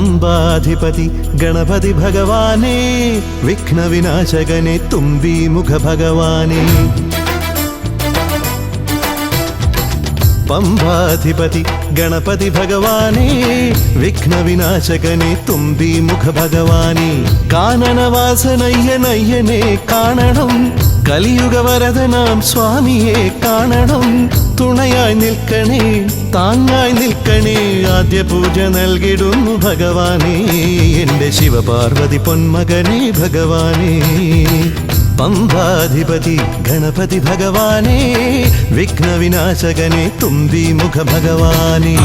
പമ്പാധിപതി ഗണപതി ഭഗവാനേ, വിഘ്നവിനാശകനെ തുമ്പീമുഖ ഭഗവാനേ. പമ്പാധിപതി ഗണപതി ഭഗവാനേ, വിഘ്നവിനാശകനെ തുമ്പീമുഖ ഭഗവാനേ. കാനനവാസനയ്യനയ്യനെ കാണണം, കലിയുഗവരദനാം സ്വാമിയെ കാണണം. തുണയായി നിൽക്കണേ, താങ്ങായി നിൽക്കണേ, ആദ്യ പൂജ നൽകിടുന്നു ഭഗവാനേ, എൻ്റെ ശിവപാർവതി പൊന്മകനേ ഭഗവാനേ. പമ്പാധിപതി ഗണപതി ഭഗവാനേ, വിഘ്നവിനാശകനെ തുമ്പീമുഖ ഭഗവാനേ.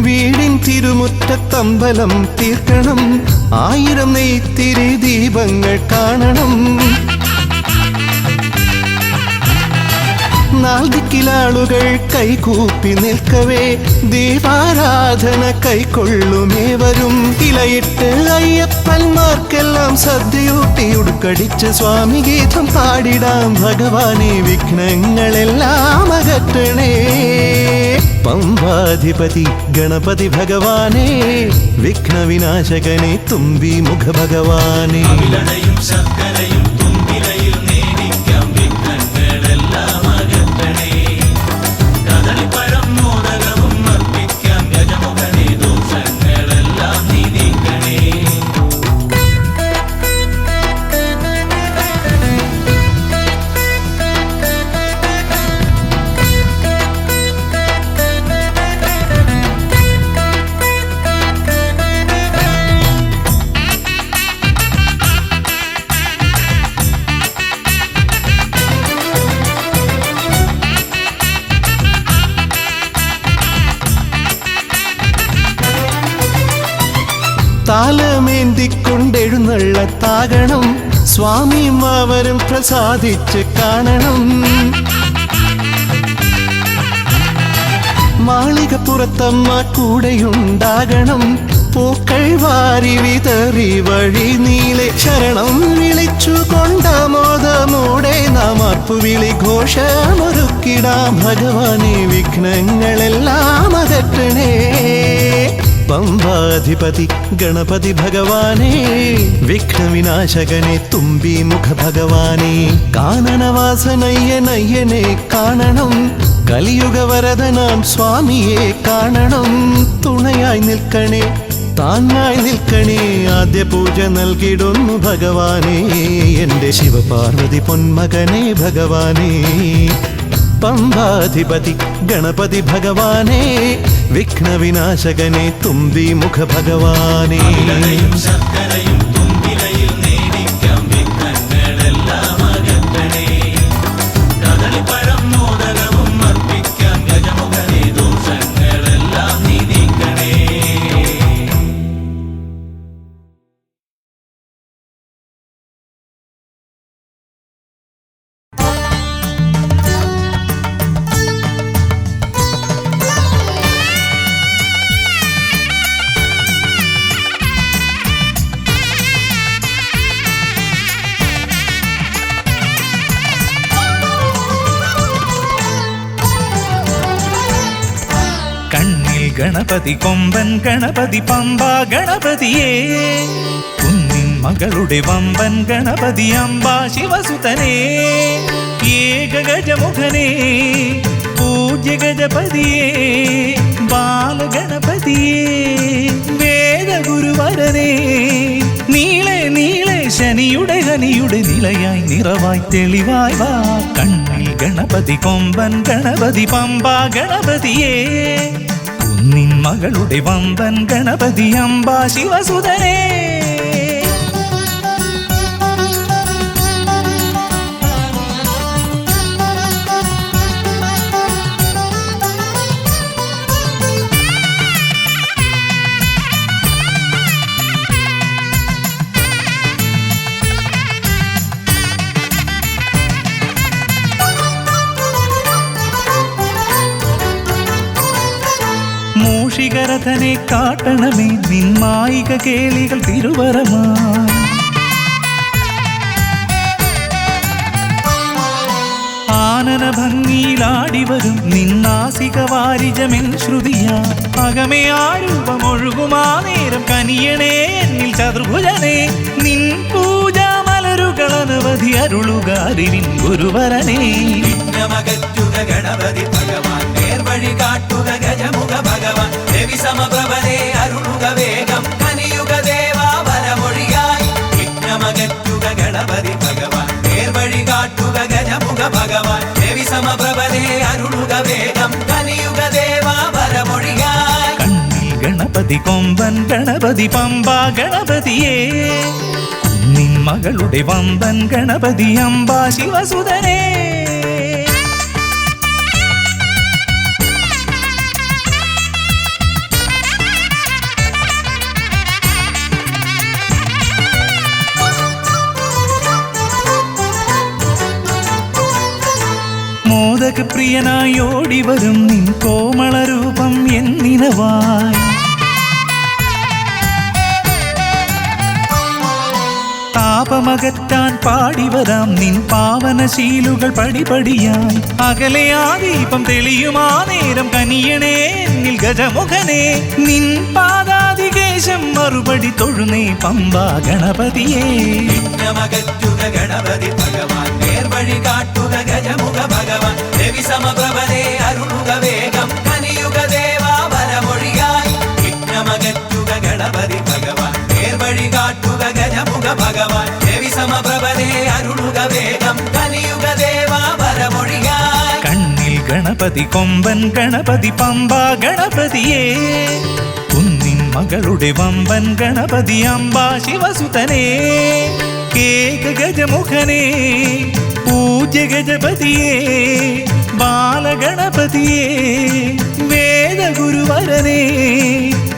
വീടിൻ തിരുമുറ്റത്തമ്പലം തീർക്കണം, 1000 നെയ്ത്തിരി ദീപങ്ങൾ കാണണം. നാൽദിക്കിലാളുകൾ കൈകൂപ്പി നിൽക്കവേ, ദീപാരാധന കൈക്കൊള്ളുമേവരും. ഇലയിട്ട് അയ്യപ്പന്മാർക്കെല്ലാം സദ്യയൂട്ടി ഉടുക്കടിച്ച് സ്വാമി ഗീതം പാടിടാം ഭഗവാനെ, വിഘ്നങ്ങളെല്ലാം അകറ്റണേ. പമ്പാധിപതി ഗണപതി ഭഗവാനേ, വിഘ്നവിനാശകനെ തുമ്പീമുഖ ഭഗവാനേ. താലമേന്തിക്കൊണ്ടെഴുന്നള്ളത്താകണം, സ്വാമിയും അവരും പ്രസാദിച്ച് കാണണം. മാളികപ്പുറത്തമ്മ കൂടെയുണ്ടാകണം, പൂക്കൾ വാരി വിതറി വഴി നീളെ ശരണം വിളിച്ചു കൊണ്ടാമോദമോടെ നാം അർപ്പുവിളി ഘോഷമൊരുക്കിടാം ഭഗവാനെ, വിഘ്നങ്ങളെല്ലാം അകറ്റണേ. പമ്പാധിപതി ഗണപതി ഭഗവാനേ, വിഘ്നവിനാശകനെ തുമ്പീമുഖ ഭഗവാനേ. കാനനവാസനയ്യനയ്യനെ കാണണം, കലിയുഗവരദനാം സ്വാമിയെ കാണണം. തുണയായി നിൽക്കണേ, താങ്ങായി നിൽക്കണേ, ആദ്യ പൂജ നൽകിടുന്നു ഭഗവാനേ, എൻ്റെ ശിവപാർവതി പൊന്മകനേ ഭഗവാനേ. പമ്പാധിപതി ഗണപതി ഭഗവാനേ, വിഘ്നവിനാശകനെ തുമ്പീമുഖ ഭഗവാനേ. ഗണപതി കൊമ്പൻ ഗണപതി പമ്പാ ഗണപതിയേ, കുന്നിൻ മകളുടെ വമ്പൻ ഗണപതി അംബാ ശിവസുതനേ. ഏകഗജമുഖനേ പൂജ്യ ഗജപതിയേ, ബാലഗണപതിയേ വേദഗുരുവരനേ. നീളെ നീളെ ശനിയുടെ ഹനിയുടെ നിലയായി നിറവായി തെളിവായി വാ. കണ്ണിൽ ഗണപതി കൊമ്പൻ ഗണപതി പമ്പാ ഗണപതിയേ, നിൻ മകളുടെ വമ്പൻ ഗണപതി അംബാ ശിവസുതനേ. ശ്രീനാഥനെ കാട്ടണമേ നിൻ മായിക കേളികൾ തിരുവരമായി. ആനന ഭംഗിയിലാടിവരും നിന്നാസിക വാരിജമെൻ ശ്രുതിയാ. അകമേ ആ രൂപമൊഴുകുമാ നേരം കനിയണേ എന്നിൽ ചതുർഭുജനെ. നിൻ പൂജാമലരുകൾ അനവധി അരുളുക അറിവിൻ ഗുരുവരനെ. വിഘ്നമകറ്റുക ഗണപതി ഭഗവാൻ, നേർവഴി കാട്ടുക ഗജമുഖ ഭഗവാൻ. രവി സമപ്രഭനെ അരുളുക വേഗം, കനിയുക ദേവാ വരമൊഴിയായി. വിഘ്നമകറ്റുക ഗണപതി ഭഗവാൻ, നേർവഴി കാട്ടുക ഗജമുഖ ഭഗവാൻ. രവി സമപ്രഭനെ അരുളുക വേഗം, കനിയുക ദേവാ വരമൊഴിയായി. കണ്ണിൽ ഗണപതി കൊമ്പൻ ഗണപതി പമ്പ ഗണപതിയേ. നിൻ മകളുടെ വമ്പൻ ഗണപതി അംബ ശിവസുതനേ. മോദക പ്രിയനായി ഓടിവരും നിൻ കോമളരൂപം എന്നിനവായി. താപമകറ്റാൻ പാടിവരാം നിൻ പാവനശീലുകൾ പടിപടിയായി. അകലെ ആ ദീപം തെളിയുമാ നേരം കനിയണേ എന്നിൽ ഗജമുഖനെ. നിൻ പാദാതികേശം മറുപടി തൊഴുന്നേ പമ്പ ഗണപതിയേ. വിഘ്നമകറ്റുക ഗണപതി ഭഗവാൻ, നേർവഴി കാട്ടുക ഗജമുഖ ഭഗവാൻ. രവി സമപ്രഭനെ അരുളുക വേഗം, കനിയുക ദേവാ വരമൊഴിയായി. വിഘ്നമകറ്റുക ഗണപതി ഭഗവാൻ, നേർവഴി കാട്ടുക ഗജമുഖ ഭഗവാൻ. രവി സമപ്രഭനെ അരുളുക വേഗം, കനിയുക ദേവാ വരമൊഴിയായി. കണ്ണിൽ ഗണപതി കൊമ്പൻ ഗണപതി പമ്പ ഗണപതിയേ. കുന്നിൻ മകളുടെ വമ്പൻ ഗണപതി അംബ ശിവസുതനേ. ഏക ഗജമുഖനേ പൂജ്യ ഗജപതിയേ. ബാലഗണപതിയേ വേദഗുരുവരനേ.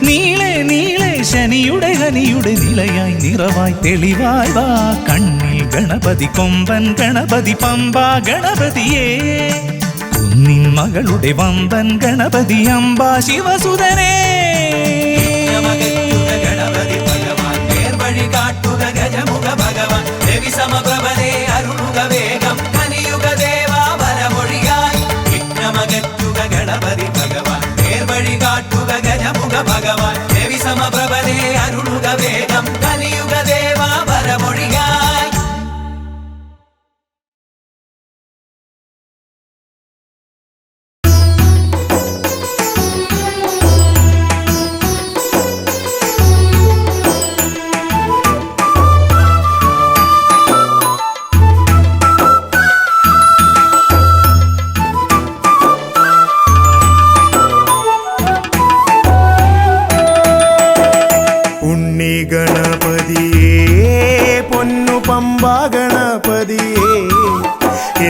നീളെ നീളെ ശനിയുടെ ഹനിയുടെ നിലയായി നിറവായി തെളിവായി വാ. കണ്ണിൽ ഗണപതി കൊമ്പൻ ഗണപതി പമ്പ ഗണപതിയേ. കുന്നിൻ മകളുടെ വമ്പൻ ഗണപതി അംബ ശിവസുതനേ. വിഘ്നമകറ്റുക ഗണപതി ഭഗവാൻ, നേർവഴി കാട്ടുക ഗജമുഖ ഭഗവാൻ. രവി സമപ്രഭനെ അരുളുക വേഗം, കനിയുക ദേവാ വരമൊഴിയായി. വിഘ്നമകറ്റുക ഗണപതി ഭഗവാൻ, നേർവഴി കാട്ടുക ഗജമുഖ ഭഗവാൻ. രവി സമപ്രഭനെ അരുളുക വേഗം, കനിയുക ദേവാ വരമൊഴിയായി.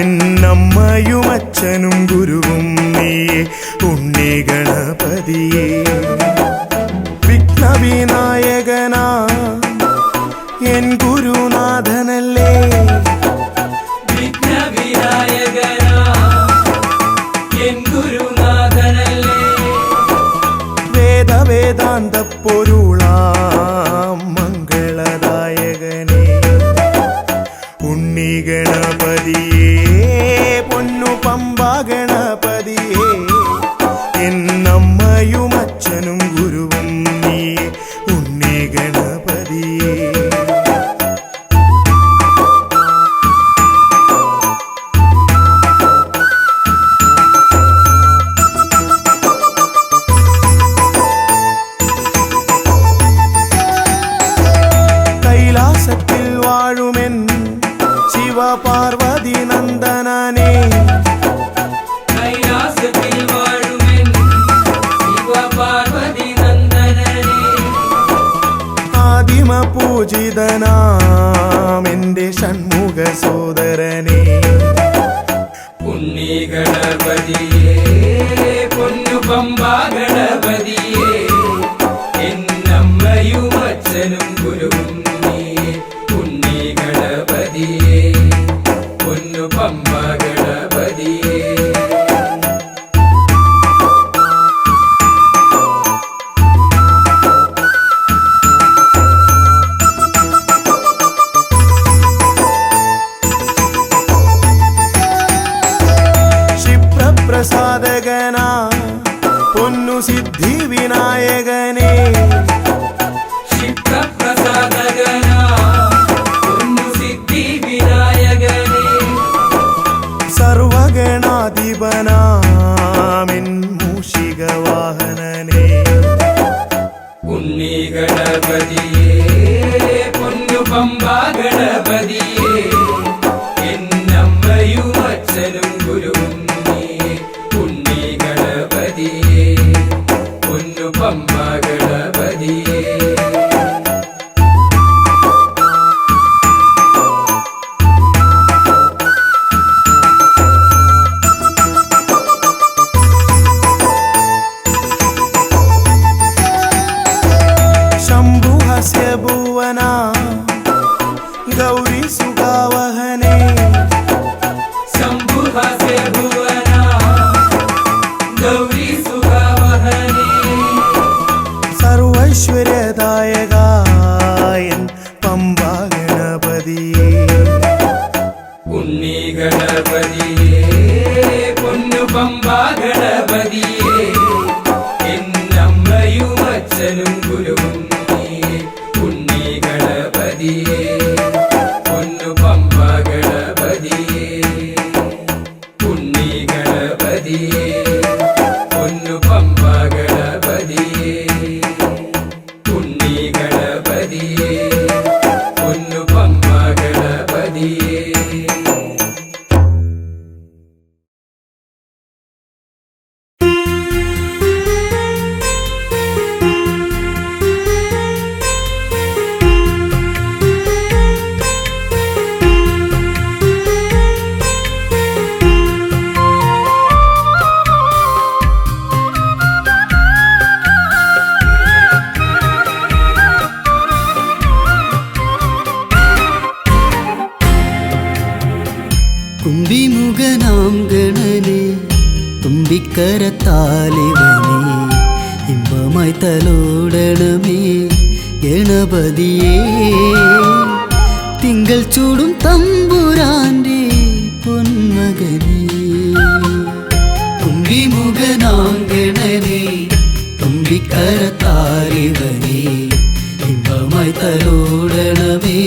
എന്നമ്മയും അച്ഛനും ഗുരുവും നീയേ ഉണ്ണി ഗണപതിയേ. വിഘ്നവിനായകനാ എൻ ഗുരുനാഥനല്ലേ. വിഘ്നവിനായകനാ എൻ ഗുരുനാഥനല്ലേ. വേദവേദാന്ത പൊരുളാം മംഗളദായകനേ. ഉണ്ണി ഗണപതിയേ പൊന്നു പമ്പ ഗണപതിയേ. എന്നമ്മയും അച്ഛനും ഗുരുവും നീയേ ഉണ്ണി ഗണപതിയേ. കൈലാസത്തിൽ വാഴുമെൻ ശിവപാർവതി നന്ദനനേ. കൈലാസത്തിൽ വാഴുമെൻ ശിവപാർവതി നന്ദനനേ. ആദിമ പൂജിതനാം എന്റെ ഷൺമുഖ സോദരനേ. ഉണ്ണി ഗണപതിയേ പൊന്നു പമ്പ ഗണപതിയേ. എന്നമ്മയും അച്ഛനും ഗുരുവും നീയേ ഉണ്ണി ഗണപതിയേ പൊന്നു പമ്പ ഗണപതിയേ. ഗണപതിയേ പൊന്നു പമ്പാ ഗണപതിയേ എന്നമ്മയും അച്ഛനും ഗുരുവും നീയേ ഉണ്ണി ഗണപതിയേ പൊന്നു പമ്പാ ഗണപതിയേ शम्भुहस्य भुवना गौरी सुगावहने शम्भुहस्य भुवना गौरी सुगावहने सर्वैश्वर्यदायकायन् पम्बा गणपतिये उन्नी गणपतिये പൊന്നു പമ്പാ ഗണപതിയേ എന്നമ്മയും അച്ഛനും ഗുരുവും നീയേ ഉണ്ണി ഗണപതിയേ പൊന്നു പമ്പാ ഗണപതിയേ ഉണ്ണി ഗണപതിയേ പൊന്നു പമ്പാ ഗണപതിയേ ഉണ്ണി ഗണപതിയേ പൊന്നു പമ്പാ ഗണപതിയേ കുംഭിമുഖനാം ഗണനെ തുമ്പിക്കരത്താലിവനെ ഇമ്പമായി തലോടണമേ ഗണപതിയേ തിങ്കൾ ചൂടും തമ്പുരാന്റെ പൊന്മകനേ കുംഭിമുഖനാം ഗണനെ തുമ്പിക്കരത്താലിവനെ ഇമ്പമായി തലോടണമേ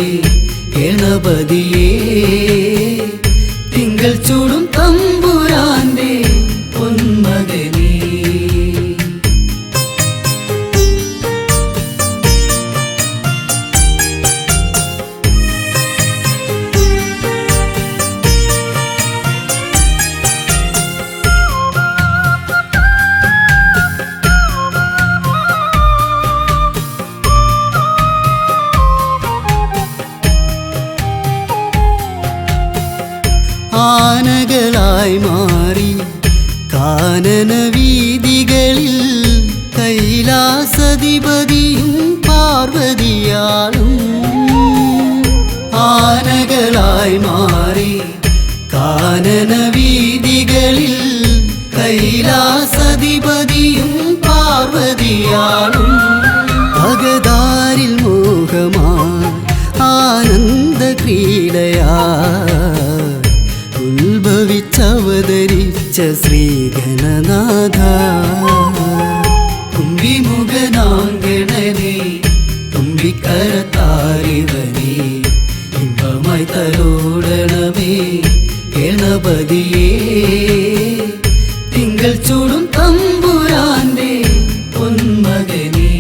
ഗണപതിയേ തിങ്കൾ ചൂടും തമ്പുരാന്റെ പൊന്മകനേ ആനകളായി മാറി കാനന വീതികളിൽ കൈലാസധിപതിയും പാർവതിയാളും ആനകളായി മാറി കാനന വീതികളിൽ കൈലാസധിപതിയും പാർവതിയാളും അകതാരിൽ മോഹമായി ആനന്ദ ക്രീഡയാ ഉത്ഭവിച്ചവതരിച്ച ശ്രീഗണനാഥ കുംഭിമുഖനാങ്കണനെ തുമ്പിക്കരത്താലിവനെ ഇമ്പമായി തലോടണമേ ഗണപതിയേ തിങ്കൾ ചൂടും തമ്പുരാന്റെ പൊന്മകനേ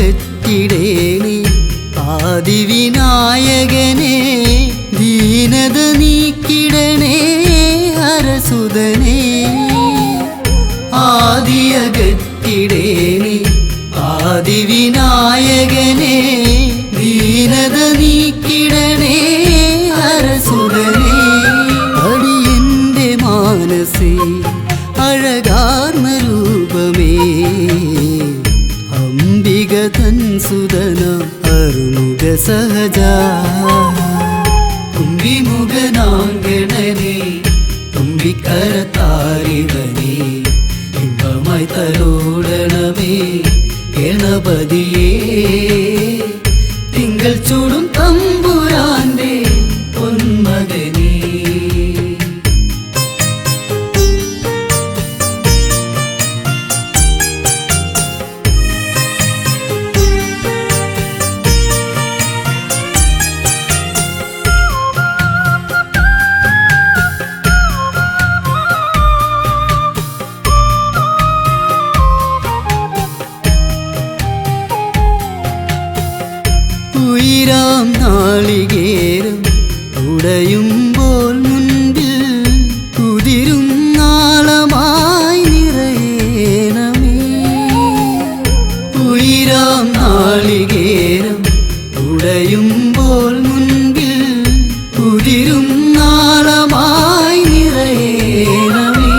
ആദിയകറ്റിടേണി ആദിവിനായകനെ ദീനത നീക്കിടണേ ഹരസുതനേ ആദിയകറ്റിടേണി ആദിവിനായകനെ ദീനത നീക്കിടണേ ഹരസുതനേ അടിയന്റെ മാനസേ അഴകാർന്ന രൂപമേ അംബികതൻ സുതന അരുമുഖ സഹജ കുംഭിമുഖനാങ്കണനെ തുമ്പിക്കരത്താലിവനെ ഇമ്പമായി തലോടണമേ ഗണപതിയേ തിങ്കൾ ചൂടും തമ്പുരാന്റെ ഉടയുമ്പോൾ മുൻപിൽ കുതിരും നാളമായി നിറയേണമേ. ഉയരാം നാളികേരം ഉടയുമ്പോൾ മുൻപിൽ കുതിരും നാളമായി നിറയേണമേ.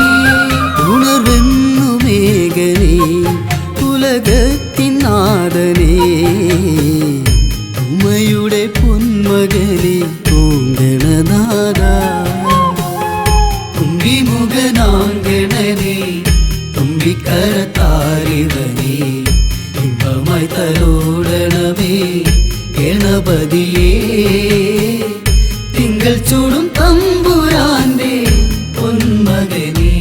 ഉണർവെന്നു മേഘനേ ഉലകത്തിൻ നാഥനേ, ഉമയുടെ പൊന്മകനെ പൂങ്കണനാഥ. തുമ്പിമുഖനാങ്കണനെ തുമ്പിക്കരത്താലിവനേ, ഇമ്പമായി തലോടണമേ ഗണപതിയേ. തിങ്കൾ ചൂടും തമ്പുരാന്റെ പൊന്മകനേ.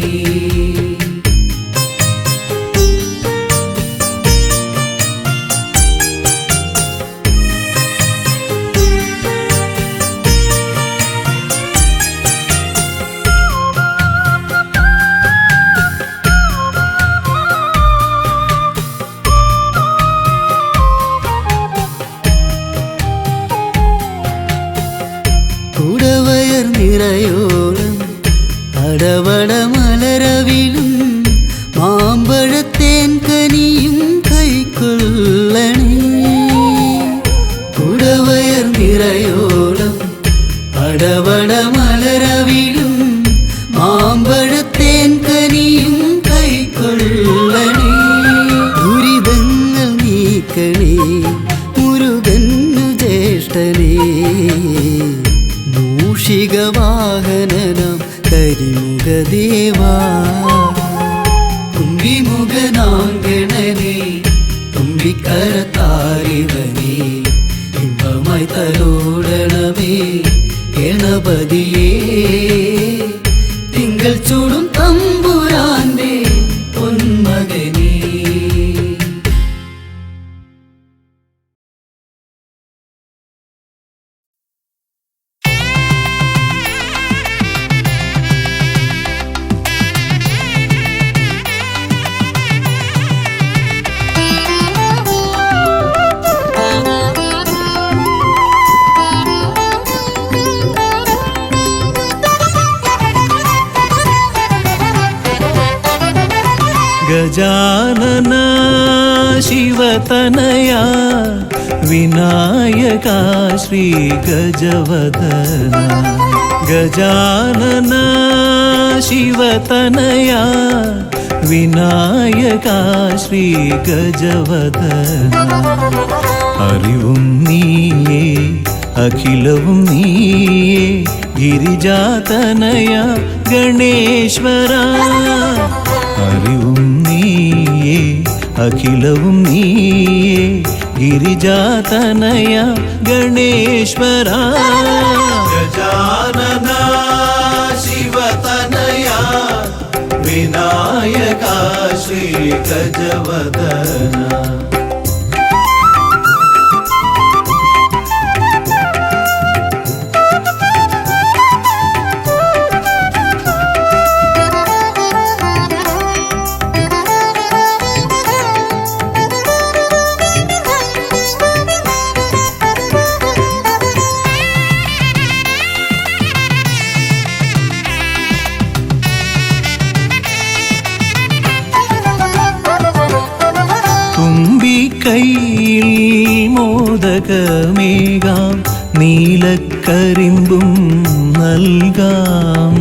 കുടവയർ നിറയോളം അടവട മലരവിലും മാമ്പഴത്തേൻ കനിയും കൈക്കൊള്ളണേ. കുടവയർ നിറയോളം അടവട മലരവിലും മാമ്പഴത്തേൻ കനിയും കൈക്കൊള്ളണേ. ദുരിതങ്ങൾ നീക്കണേ മുരുകന്നു ജ്യേഷ്ഠനേ, മൂഷികവാഹനനം കരിമുഖദേവാ. തുമ്പിമുഖനാങ്കണനെ തുമ്പിക്കരത്താലിവനേ, ഇമ്പമായി തലോടണമേ ഗണപതിയേ. തിങ്കൾ ചൂടും തമ്പുരാന്റെ പൊന്മകനേ. ഗജാനന ശിവതനയാ വിനായക ശ്രീ ഗജവദന. ഗജാനന ശിവതനയാ വിനായക ശ്രീ ഗജവദന. അറിവും നീയേ അഖിലവും നീയേ ഗിരിജാതനയ ഗണേശ്വര. അറിവും നീയേ അഖിലവും നീയേ ഗിരിജാതനയ ഗണേശ്വര. ഗജാനന ശിവതനയ വിനായക ശ്രീ ഗജവദന. കൈയിൽ മോദകമേകാം നീലക്കരിമ്പും നൽകാം.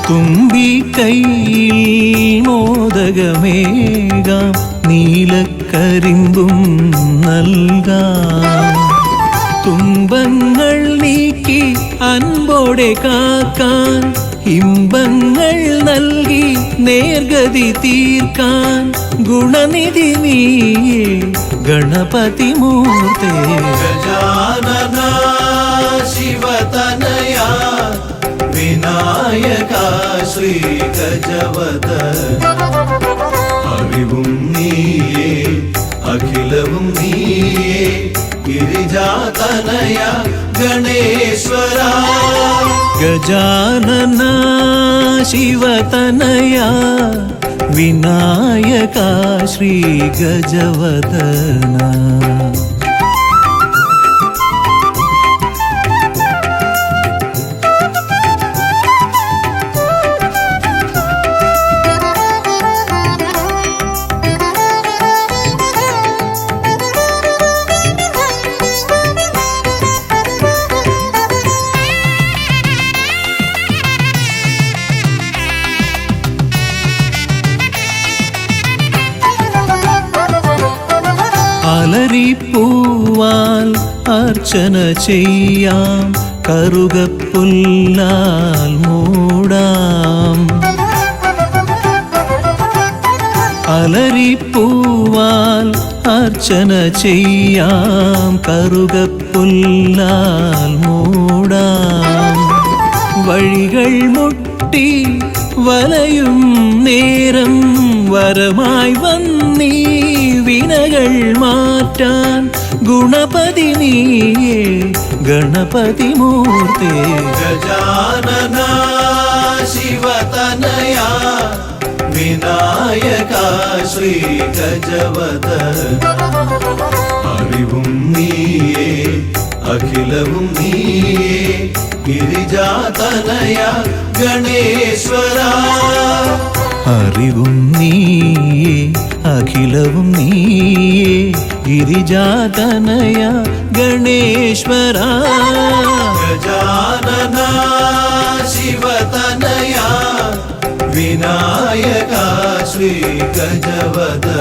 തുമ്പിക്കൈയിൽ മോദകമേകാം നീലക്കരിമ്പും നൽകാം. തുമ്പങ്ങൾ നീക്കി അൻപോടെ കാക്കാൻ ഇമ്പങ്ങൾ നൽകി നേർഗതി തീർക്കാൻ ഗുണനിധി നീയേ ഗണപതി മൂർത്തേ. ഗജാനന ശിവതനയ വിനായക ശ്രീ ഗജവദന. അറിവും നീയേ അഖിലവും നീയേ ഗിരിജാതനയ ഗണേശ്വര. ഗജാനന ശിവതനയ വിനായക ശ്രീ ഗജവദന. അലരിപ്പൂവാൽ അർച്ചന ചെയ്യാം, കറുകപ്പുല്ലാൽ മൂടാം. അലരിപ്പൂവാൽ അർച്ചന ചെയ്യാം, കറുകപ്പുല്ലാൽ മൂടാം. വഴികൾ മുട്ടി വലയും നേരം വരമായി വന്നീ വിനകൾ മാറ്റാൻ ഗുണപതി നീയേ ഗണപതി മൂർത്തേ. ഗജാനന ശിവതനയാ വിനായക ശ്രീ ഗജവദന. അറിവും നീയേ അഖിലവും നീയേ ഗിരിജാതനയ ഗണേശ്വര. അറിവും നീയേ അഖിലവും നീയേ ഗിരിജാതനയ ഗണേശ്വര. ഗജാനന ശിവതനയ വിനായക ശ്രീ ഗജവദന.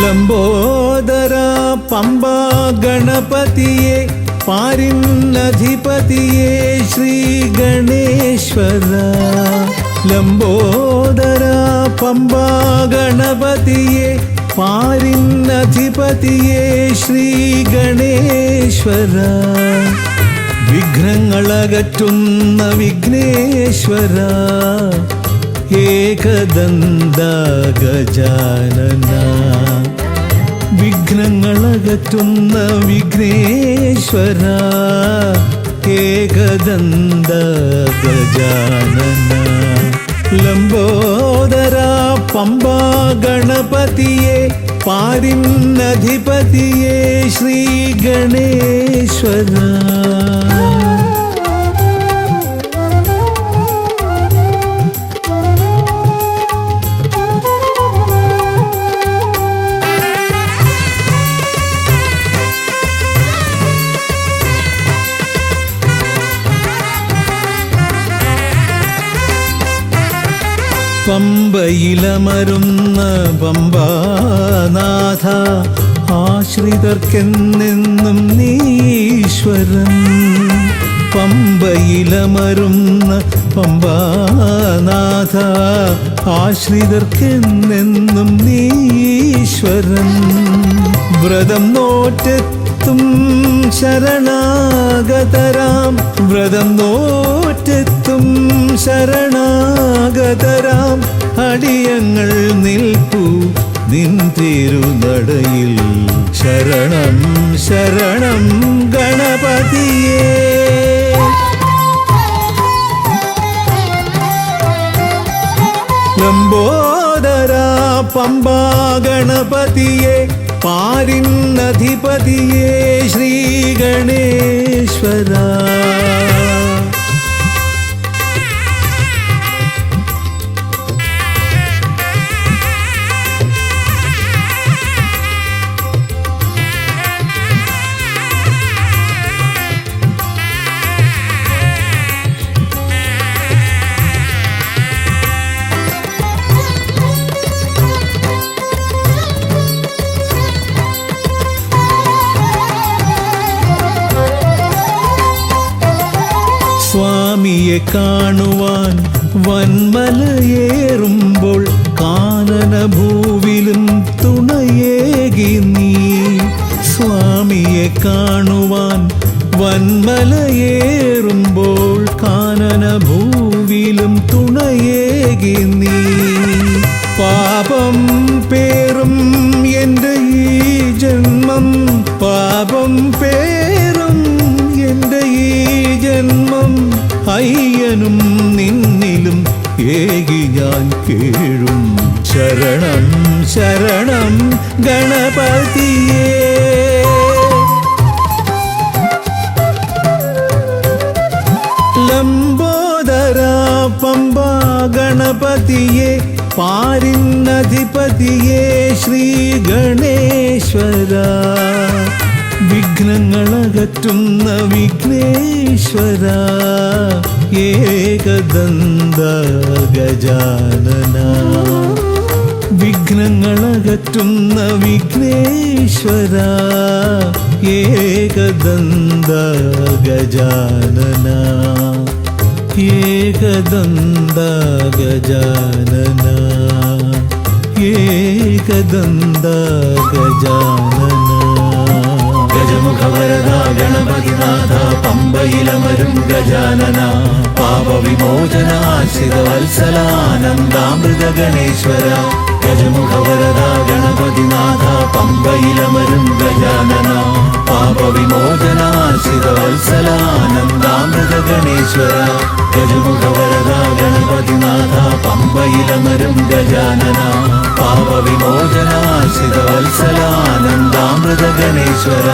ലംബോദര പമ്പ ഗണപതിയെ പാരിന്നധിപതിയെ ശ്രീ ഗണേശ്വര. ലംബോദര പമ്പ ഗണപതിയെ പാരിന്നധിപതിയെ ശ്രീ ഗണേശ്വര. വിഘ്നങ്ങളകറ്റുന്ന വിഘ്നേശ്വര. ഏകദന്ത ഗജാനന. വിഘ്നങ്ങളകറ്റുന്ന വിഘ്നേശ്വര. ഏകദന്ത ഗജാനന. ലംബോദര പമ്പ ഗണപതിയെ പാരിന്നധിപതിയെ ശ്രീ ഗണേശ്വര. പമ്പയിലമരുന്ന പമ്പാനാഥ. ആശ്രിതർക്കെന്നെന്നും നീശ്വരൻ. പമ്പയിലമരുന്ന പമ്പാനാഥ. ആശ്രിതർക്കെന്നെന്നും നീശ്വരൻ. വ്രതം നോറ്റെത്തും ശരണാഗതരാം. വ്രതം നോറ്റെത്തും ശരണാഗതരാം. അടിയങ്ങൾ നിൽപ്പൂ നിൻ തിരുനടയിൽ. ശരണം ശരണം ഗണപതിയേ. ലംബോദര പമ്പ ഗണപതിയെ പാരിന്നധിപതിയെ ശ്രീ ഗണേശ്വര. സ്വാമിയെ കാണുവാൻ വന്മലയേറുമ്പോൾ കാനനഭൂവിലും തുണയേകി നീ. സ്വാമിയെ കാണുവാൻ വന്മലയേറുമ്പോൾ കാനനഭൂവിലും തുണയേകി നീ. പാപം പേറും എൻ്റെ ഈ ജന്മം. പാപം പേറും എൻ്റെ ഈ ജന്മം. അയ്യനും നിന്നിലും ഏകി ഞാൻ കേഴും. ശരണം ശരണം ഗണപതിയേ. ലംബോദര പമ്പ ഗണപതിയെ പാരിന്നധിപതിയെ ശ്രീ ഗണേശ്വര വിഘ്നങ്ങളകറ്റുന്ന വിഘ്നേശ്വര ഏകദന്ത ഗജാനന വിഘ്നങ്ങളകറ്റുന്ന വിഘ്നേശ്വര ഏകദന്ത ഗജാനന ഏകദന്ത ഗജാനന ഏകദന്ത ഗജാനന ഗജമുഖവരദ ഗണപതിനാഥ പമ്പയിലമരും ഗജാനന പാപവിമോചനാശ്രിതവത്സലാനന്ദാമൃത ഗണേശ്വര ഗജമുഖവരദ ഗണപതിനാഥ പമ്പയിലമരും ഗജാനന പാപവിമോചനാശ്രിതവത്സലാനന്ദാമൃത ഗണേശ്വര ഗജമുഖവരദ ഗണപതിനാഥ പമ്പയിലമരും ഗജാനന പാപവിമോചനാശ്രിതവത്സലാനന്ദാമൃത ഗണേശ്വര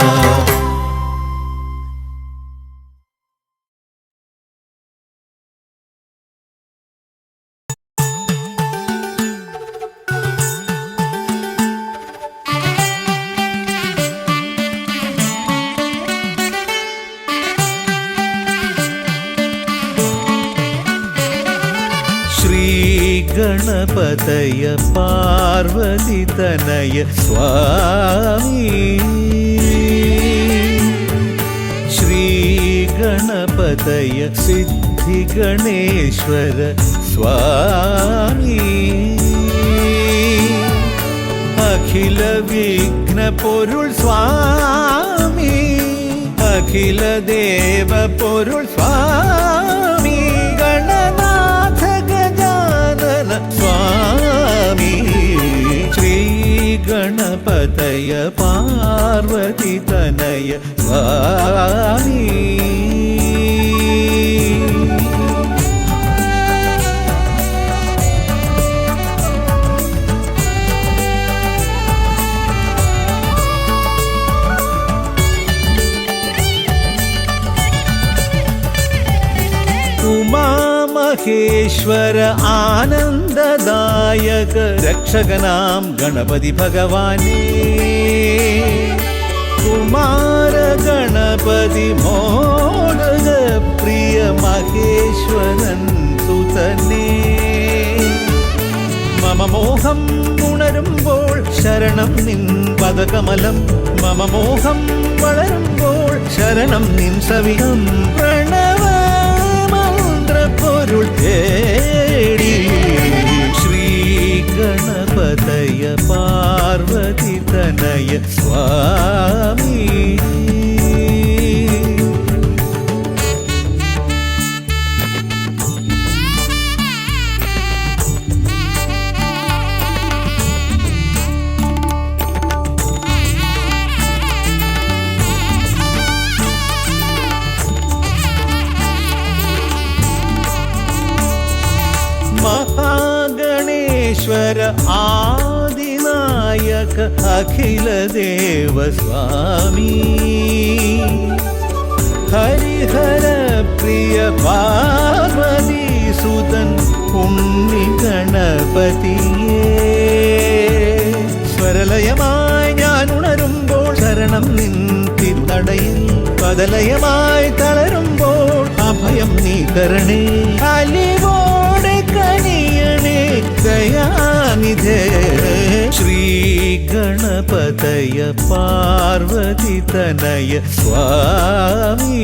ഗണപതയ പാർവതിതനയ സ്വാമി ശ്രീ ഗണപതയ സിദ്ധിഗണേശ്വര സ്വാമി അഖില വിഘ്ന പൊരുൾ സ്വാമി അഖില ദേവ പൊരുൾ സ്വാമി ഗണനാഥ ഗജാനന സ്വാമി ശ്രീ ഗണപതയ പാർവതിതനയ സ്വാമി ഉമാമഹേശ്വര ആനന്ദദായക രക്ഷകനാം ഗണപതി ഭഗവാനേ കുമാര ഗണപതി മോദക പ്രിയ മഹേശ്വരൻ സുതനേ മമ മോഹം ഉണരുമ്പോൾ ശരണം നിൻ പദകമലം മമ മോഹം വളരുമ്പോൾ ശരണം നിൻ സവിധം പ്രണവ പൊരുൾ തേടി ശ്രീ ഗണപതയ പാർവതിതനയ സ്വാമി മഹാഗണേശ്വര ആദിനായക അഖില ദേവ സ്വാമി ഹരിഹര പ്രിയ പാർവതി സുതൻ ഉണ്ണി ഗണപതിയേ സ്വരലയമായി ഞാൻ ഉണരുമ്പോൾ ശരണം നിൻ തിരുനടയിൽ പദലയമായി തളരുമ്പോൾ അഭയം നീ തരണേ അലിവോടെ കനിയണേ ദയാനിധേ ശ്രീ ഗണപതയ പാർവതിതനയ സ്വാമി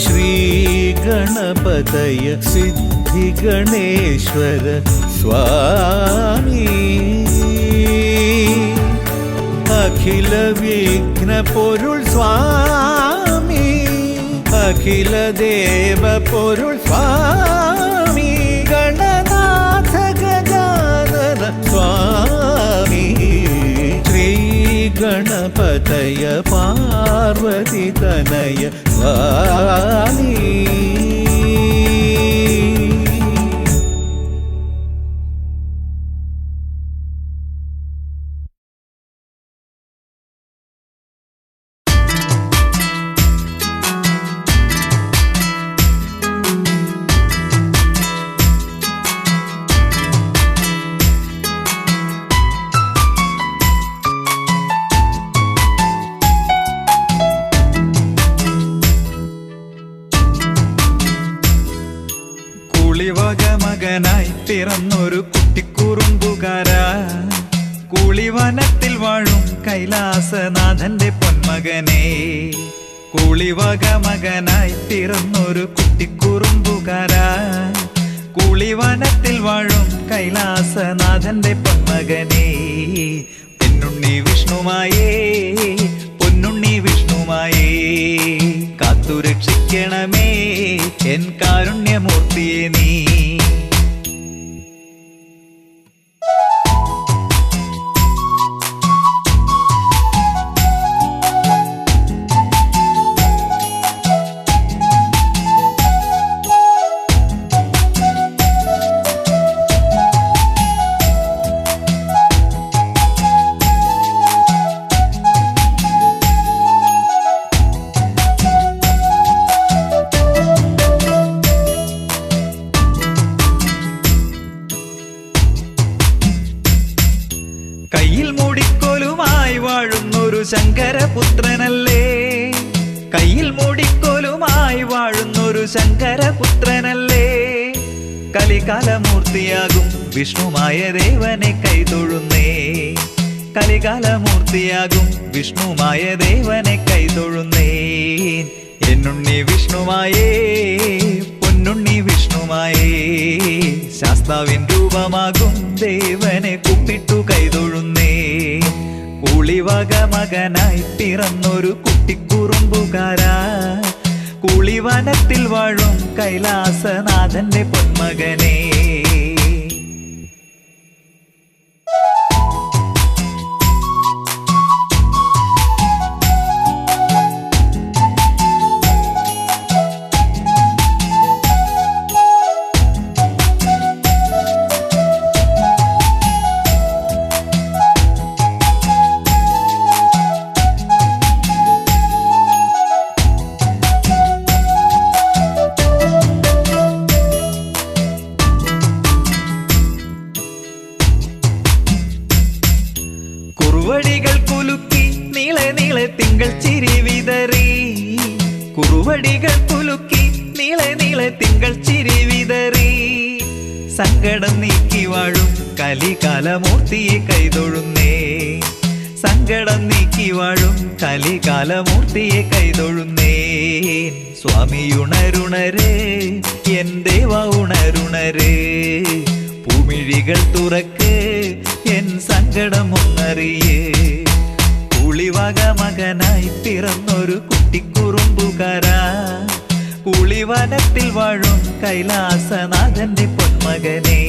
ശ്രീ ഗണപതയ സിദ്ധിഗണേശ്വര സ്വാമി അഖില വിഘ്ന പൊരുൾ സ്വാമി അഖില ദേവ പൊരുൾ സ്വാമി ഗണനാഥ ഗജാനന സ്വാമി ശ്രീ ഗണപതയ പാർവതിതനയ സ്വാമി കൂളിവക മകനായി പിറന്നൊരു കുട്ടിക്കുറുമ്പുകാരാ, കൂളിവനത്തിൽ വാഴും കൈലാസനാഥന്റെ പൊന്മകനെ. കൂളിവക മകനായി പിറന്നൊരു കുട്ടിക്കുറുമ്പുകാരാ, കൂളിവനത്തിൽ വാഴും കൈലാസനാഥന്റെ പൊന്മകനെ. പൊന്നുണ്ണി വിഷ്ണുമായേ, പൊന്നുണ്ണി വിഷ്ണുമായേ, കാത്തുരക്ഷിക്കണമേ എൻ കാരുണ്യമൂർത്തിയെ നീ. കയ്യിൽ മൂടിക്കോലുമായി വാഴുന്നൊരു ശങ്കരപുത്രനല്ലേ, കയ്യിൽ മൂടിക്കോലുമായി വാഴുന്നൊരു ശങ്കരപുത്രനല്ലേ. കലികാലമൂർത്തിയാകും വിഷ്ണുമായ ദേവനെ കൈതൊഴുന്നേ, കലികാലമൂർത്തിയാകും വിഷ്ണുമായ ദേവനെ കൈതൊഴുന്നേ. എന്നുണ്ണി വിഷ്ണുമായേ, പൊന്നുണ്ണി വിഷ്ണുമായേ, ശാസ്താവിൻ രൂപമാകും ദേവനെ കുപ്പിട്ടു കൈതൊഴുന്നേ. കൂളിവക മകനായി പിറന്നൊരു കുട്ടിക്കുറുമ്പുകാരാ, കൂളിവനത്തിൽ വാഴും കൈലാസനാഥന്റെ പൊന്മകനെ. കുറുവടികൾ കുലുക്കി നീളെ നീളെ തിങ്കൾ ചിരി വിതറി, കുറുവടികൾ കുലുക്കി നീളെ നീളെ തിങ്കൾ ചിരി വിതറി. സങ്കടം നീക്കി വാഴും കലികാലമൂർത്തിയെ കൈതൊഴുന്നേ, സങ്കടം നീക്കി വാഴും കലികാലമൂർത്തിയെ കൈതൊഴുന്നേ. സ്വാമി ഉണരുണരേ, എൻ ദേവ ഉണരുണരേ, പൂമിഴികൾ തുറക്ക് എൻ സങ്കടമൊന്നറിയേ. കൂളിവക മകനായി പിറന്നൊരു കുട്ടിക്കുറുമ്പുകാരാ, കൂളിവനത്തിൽ വാഴും കൈലാസനാഥന്റെ പൊന്മകനെ.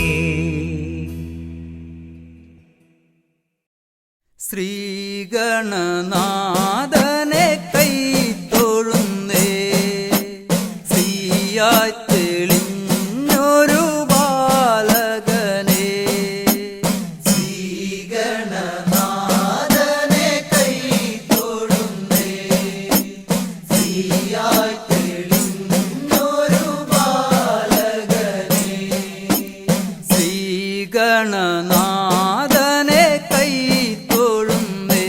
ശ്രീഗണനാഥനെ കൈതൊഴുന്നേ, ശ്രീയായി തെളിഞ്ഞൊരു ബാലകനെ. ശ്രീഗണനാഥനെ കൈതൊഴുന്നേ, ശ്രീയായി തെളിഞ്ഞൊരു ബാലകനെ. ശ്രീഗണനാഥനെ കൈതൊഴുന്നേ,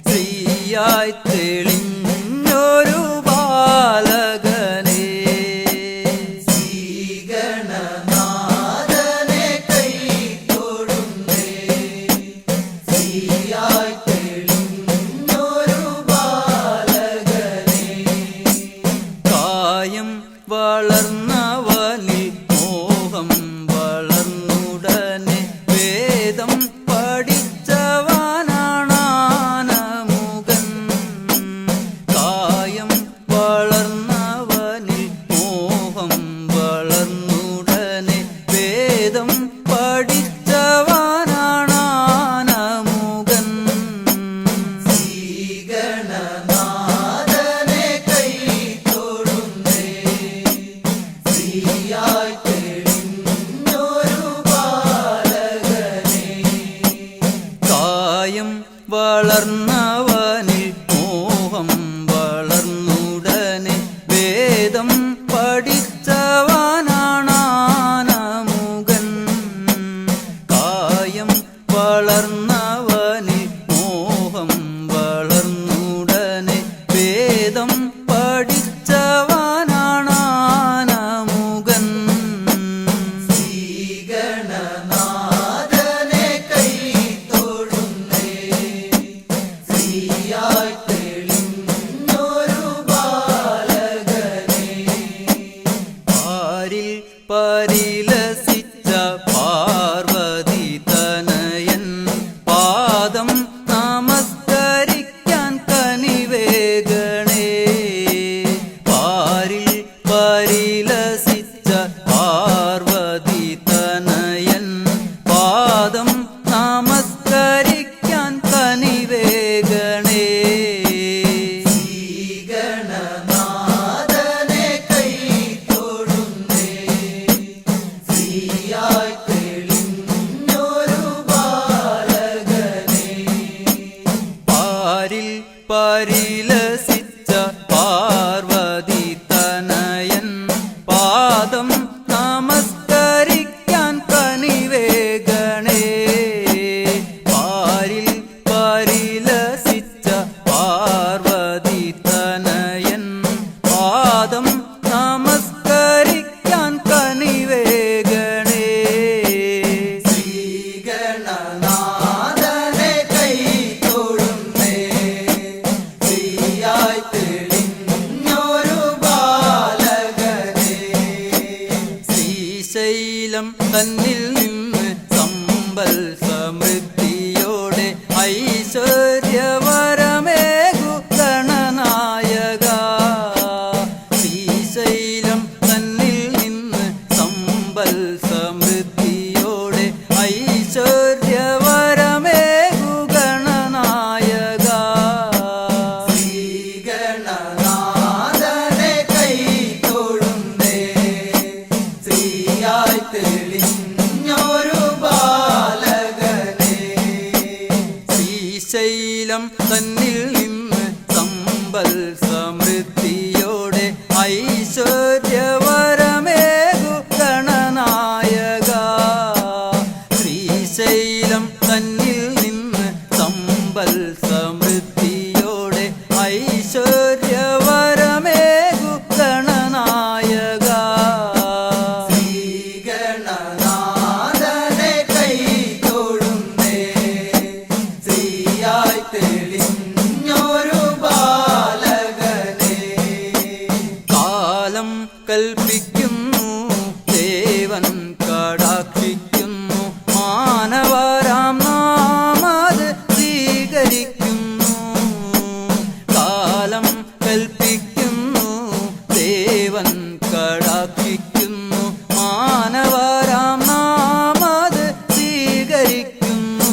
ശ്രീയായി തെളിഞ്ഞൊരു ബാലകനെ. ശ്രീഗണനാഥനെ കൈതൊഴുന്നേ, ശ്രീയായി തെളിഞ്ഞൊരു ബാലകനെ. കായം വളർന്നവനിൽ മോഹം വളർന്നുടനെ വേദം പഠിച്ചവനാണാനമുകൻ. കായം വളർന്നവനിൽ മോഹം വളർന്നുടനെ വേദം പഠിച്ചവനാണാനമുകൻ. ശ്രീഗണനാഥനെ കൈതൊഴുന്നേ, ശ്രീയായി തെളിഞ്ഞൊരു ബാലകനെ. കായം വളർന്നവനിൽ മോഹം വളർന്നുടനെ വേദം പഠിച്ചവനാണാനമുകൻ. കായം വളർന്നവനിൽ മോഹം വളർന്നുടനെ വേദം പഠിച്ചവനാണാനമുകൻ. ശ്രീഗണനാഥനെ കൈ തൊഴുന്നേ ശ്രീയായി തെളിഞ്ഞൊരു ബാലകനെ ശ്രീശൈലം തന്നിൽ നിന്ന് സമ്പൽ സമൃദ്ധിയോടെ ഐശ്വര്യവരമേകു ഗണനായക ശ്രീശൈലം തന്നിൽ നിന്ന് സമ്പൽ സമൃദ്ധിയോടെ ഐശ്വര്യവരമേകു ഗണനായക ശ്രീഗണനാഥനെ കൈ തൊഴുന്നേ ശ്രീയായി തെളിഞ്ഞൊരു ബാലകനെ കാലം കൽപ്പിക്കുന്നു ദേവൻ കടാക്ഷിക്കുന്നു മാനവരാം നാമത് സ്വീകരിക്കുന്നു കാലം കൽപ്പിക്കുന്നു ദേവൻ കടാക്ഷിക്കുന്നു മാനവരാം നാമത് സ്വീകരിക്കുന്നു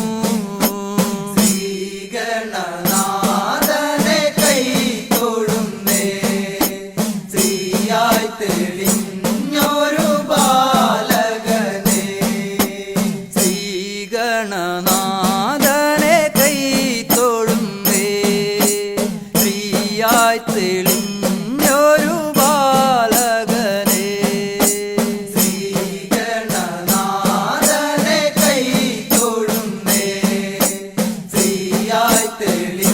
ശ്രീഗണനാഥനെ കൈ തൊഴുന്നേ ശ്രീയായി തെളിഞ്ഞൊരു ബാലകനെ ശ്രീഗണനാഥനെ കൈ തൊഴുന്നേ ശ്രീയായി തെളിഞ്ഞൊരു ബാലകനെ ശ്രീഗണനാഥനെ കൈ തൊഴുന്നേ ശ്രീയായി തെളി